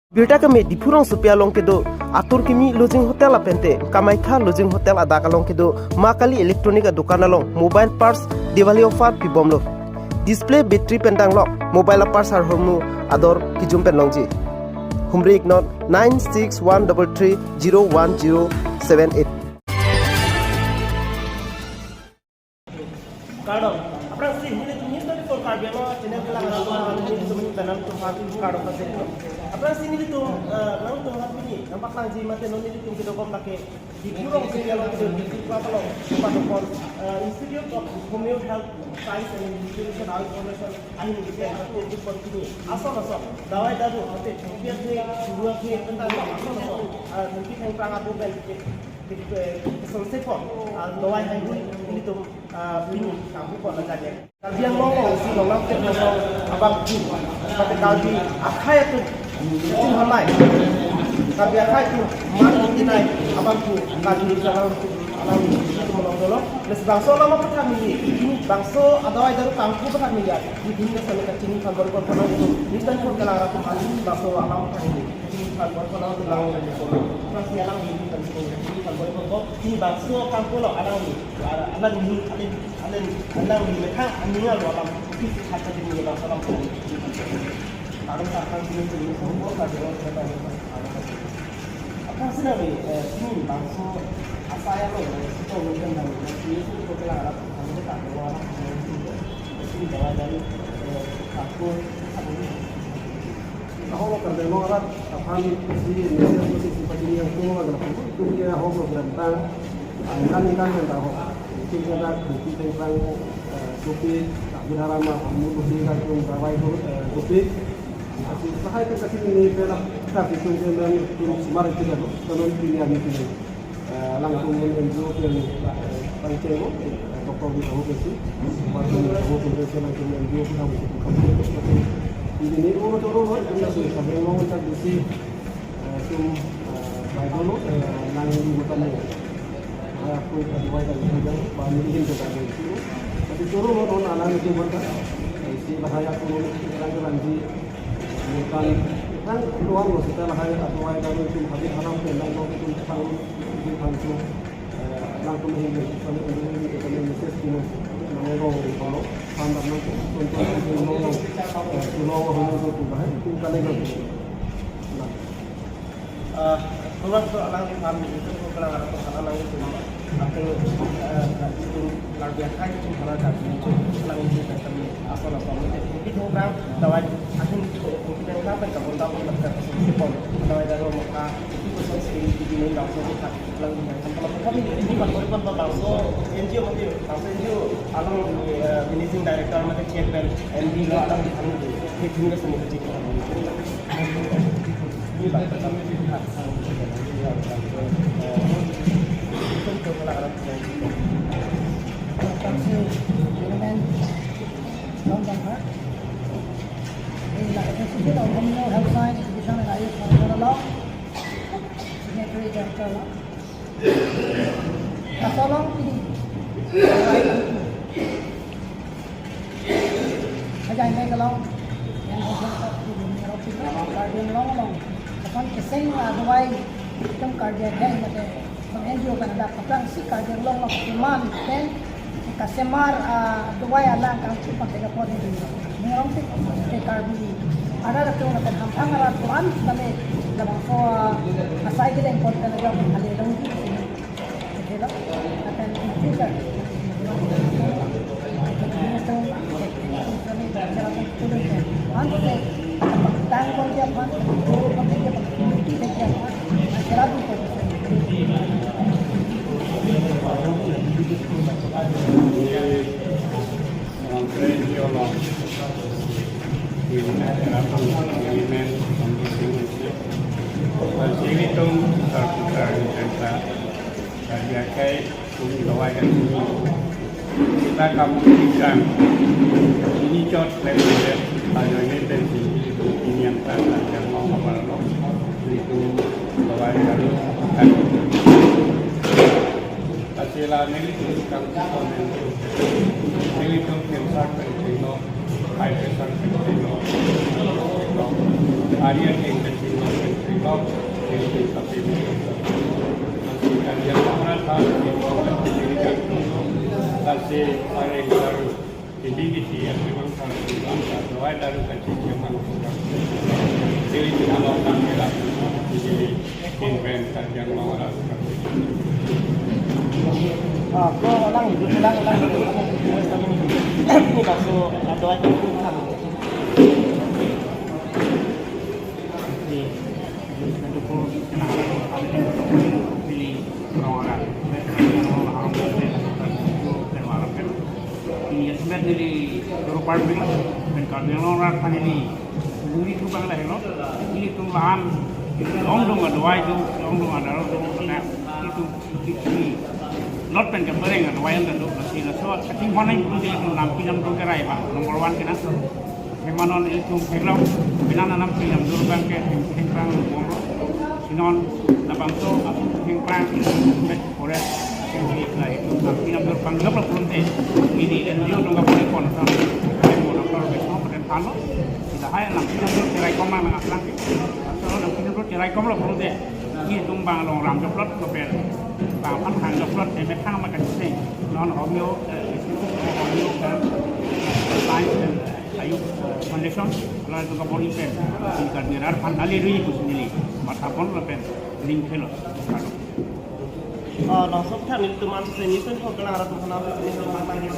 Birta kami di Purong Supia long kedo atur kimi lodging hotel apente Kamaikha lodging hotel ada kalong kedo Makali elektronik dukan along mobile parts Diwali offer pibomlo display battery pentang lo mobile parts har hormu ador kijum pen longji humri ignore 9613301078 Kado apra sih ini tuh for karbelo channel ke lang ini tuh channel tuh kado pasti apra sini itu lang tuh hat ini nampak lang ji mate non itu kita kom pakai di Purong Supia long itu di kalau pada Institute of Homeo Health Science and Nutrition Information ini kita itu di sini asal dawai dadu ate dia dua ke tentang asal nanti yang perang abu bel selesai kok dawai ini tuh ini kamu kok laganya kalau yang ngomong sih ngomong ke ngomong abang pada kalbi akhaya tuh itu halai tapi akhaya tuh mana tinai abang tuh kalbi jangan alam itu menolong les bangso lama petang ini bangso adawai daru tangku petang ini di dunia sana kecil kan baru itu ini kan pun kalau aku kali bangso alam petang ini kan baru itu lang pasti alam ini kan kan baru ini bangso kan pulau alam ini alam ini mereka anjingnya lo alam itu kata di bangso alam alam takkan ini semua kalau kita apa sih ini bangso saya lo itu bukan dari itu kelar kamu tak tahu orang itu bawa dari aku tahu kerja orang apa nih posisi yang semua adalah itu dia hobi tentang kan yang tahu itu ada bukti tentang kopi tak berharama kamu berikan pun bawa itu kopi saya itu kasih ini dalam tapi itu yang smart itu kan kalau ini itu langsung menunjuk yang pancing toko di tahu besi masuk tahu besi langsung menunjuk tahu seperti ini orang yang sudah sampai mau tak besi sum baik dulu langsung di bukan aku advice dari juga paling ini juga itu tapi turun orang alam itu bukan si bahaya turun lagi bukan kan luar loh setelah hari advice dari itu habis haram dan itu tahu itu langsung menghindar sampai untuk kita menyesat semua menolong di bawah pandang nanti untuk menolong pulau itu bahaya itu kan lagi keluar ke alam kami itu kalau ada alam itu atau itu luar biasa itu kalau ada itu alam itu kami asal itu orang dawai akhir kita apa yang kamu tahu tentang sipol dawai dari muka itu sesuatu di langsung kita lagi kalau kami ini bukan bangso NGO mungkin bangso NGO alam managing director macam chairman MD alam di sana itu juga semua kecil ini bangsa kami Health Science Division and IS Law, Secretary Director Law. Tolong ini, aja ini kalau yang kardian long, kapan keseng adawai trong kardian yang macam NGO kan ada kapan si kardian long cuman kan kasemar adawai alang kan cuma 30 ribu. Merong sih karbi ada tu nak hampang ada tuan kami dalam so asai kita import kan ada hal yang itu lah akan future tanggung jawab kita kampungkan ini cot level hanya tensi ini yang sangat yang mau apa itu bawah kalau kan hasilnya itu kampung itu kencar penting high pressure penting area yang penting de para daru jadi dia memang harus doa daru kecil yang mana jadi kalau kami lakukan jadi investasi yang mau lakukan Ko lang ini bakso doa itu kami di mendukung pilih orang-orang ini sebenarnya dari Eropa bilang dan kalau orang kan ini bumi itu bangla ini tumbuhan dong ada itu lot pen ke bereng ada wayan dan dok masih so cacing mana itu dia itu nampi jam tu kerai pak nomor 1 kena kemanon itu hello binana nampi jam dulu kan ke hengkang ngomong sinon lapang so hengkang bet korea ini lah itu nampi jam dulu panggap lah kurunte ini dan dia nggak boleh kon sama mau dokter besok pada pano tidak hay nampi jam dulu kerai koma mengaslang so nampi jam dulu kerai koma lah kurunte ini tumbang long ram joplot kopel bang pan hang joplotไม่ข้างมากันเองนอนหอมโยกันscience ayu foundation kalau itu kapol pen tingkat nirar pan ali rui ku sendiri mata pon lepen link hello langsung kan itu masuk sini pun kalau ada teman-teman ini